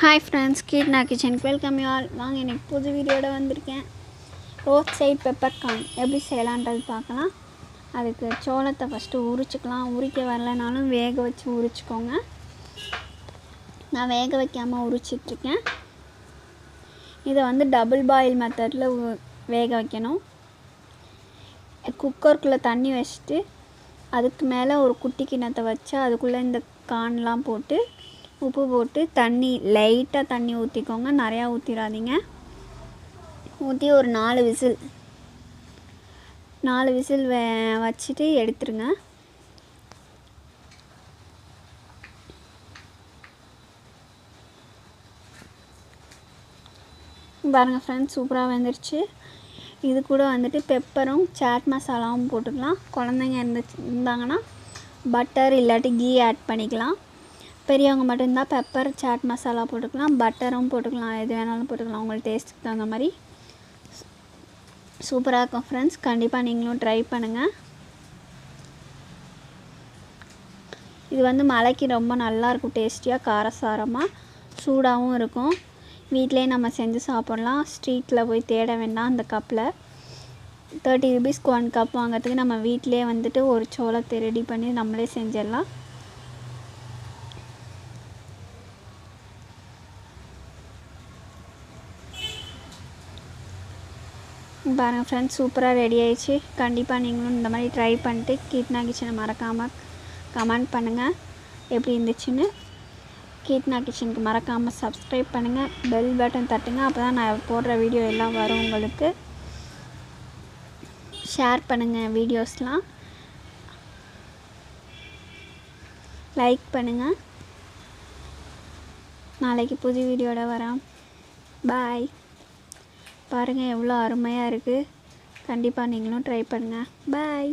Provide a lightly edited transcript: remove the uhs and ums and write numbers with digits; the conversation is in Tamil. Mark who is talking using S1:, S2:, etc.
S1: Hi friends, Kirtna Kitchen. Welcome you all. வாங்க இன்னைக்கு புது வீடியோட வந்திருக்கேன். ரோட் சைடு பெப்பர் கார்ன் எப்படி செய்யலான்றது பார்க்கலாம். அதுக்கு சோளத்தை ஃபஸ்ட்டு உரிச்சுக்கலாம். உரிக்க வரலனாலும் வேக வச்சு உரிச்சுக்கோங்க. நான் வேக வைக்காமல் உரிச்சிட்ருக்கேன். இதை வந்து டபுள் பாயில் மெத்தடில் வேக வைக்கணும். குக்கருக்குள்ளே தண்ணி வச்சுட்டு அதுக்கு மேலே ஒரு குட்டி கிண்ணத்தை வச்சு அதுக்குள்ளே இந்த கார்ன்லாம் போட்டு உப்பு போட்டு தண்ணி லைட்டாக தண்ணி ஊற்றிக்கோங்க, நிறையா ஊற்றிடாதீங்க. ஊற்றி ஒரு 4 விசில் வச்சுட்டு எடுத்துருங்க. பாருங்கள் ஃப்ரெண்ட்ஸ், சூப்பராக வெந்துருச்சு. இது கூட வந்துட்டு பெப்பரும் சாட் மசாலாவும் போட்டுக்கலாம். குழந்தைங்க இருந்தாங்கன்னா பட்டர் இல்லாட்டி கீ ஆட் பண்ணிக்கலாம். பெரியவங்க மட்டும்தான் பெப்பர் சாட் மசாலா போட்டுக்கலாம், பட்டரும் போட்டுக்கலாம், எது வேணாலும் போட்டுக்கலாம் உங்களுக்கு டேஸ்ட்டுக்கு தகுந்த மாதிரி. சூப்பராக இருக்கும் ஃப்ரெண்ட்ஸ், கண்டிப்பாக நீங்களும் ட்ரை பண்ணுங்கள். இது வந்து மழைக்கு ரொம்ப நல்லாயிருக்கும், டேஸ்டியாக காரசாரமாக சூடாகவும் இருக்கும். வீட்டிலே நம்ம செஞ்சு சாப்பிட்லாம். ஸ்ட்ரீட்டில் போய் தேட வேண்டாம். அந்த கப்பில் 30 ரூபீஸ்க்கு 1 கப் வாங்கிறதுக்கு நம்ம வீட்டிலே வந்துட்டு ஒரு சோளத்தை ரெடி பண்ணி நம்மளே செஞ்சிடலாம். பாருங்கள் ஃப்ரெண்ட்ஸ், சூப்பராக ரெடி ஆயிடுச்சு. கண்டிப்பாக நீங்களும் இந்த மாதிரி ட்ரை பண்ணிட்டு கீர்த்தனா கிச்சனை மறக்காமல் கமெண்ட் பண்ணுங்கள் எப்படி இருந்துச்சுன்னு. கீர்த்தனா கிச்சனுக்கு மறக்காமல் சப்ஸ்கிரைப் பண்ணுங்கள், பெல் பட்டன் தட்டுங்க, அப்போ தான் நான் போடுற வீடியோ எல்லாம் வரும் உங்களுக்கு. ஷேர் பண்ணுங்கள் வீடியோஸ்லாம், லைக் பண்ணுங்கள். நாளைக்கு புது வீடியோட வரேன். பாய். பாருங்கள் எவ்வளோ அருமையாக இருக்குது. கண்டிப்பாக நீங்களும் ட்ரை பண்ணுங்கள். பாய்.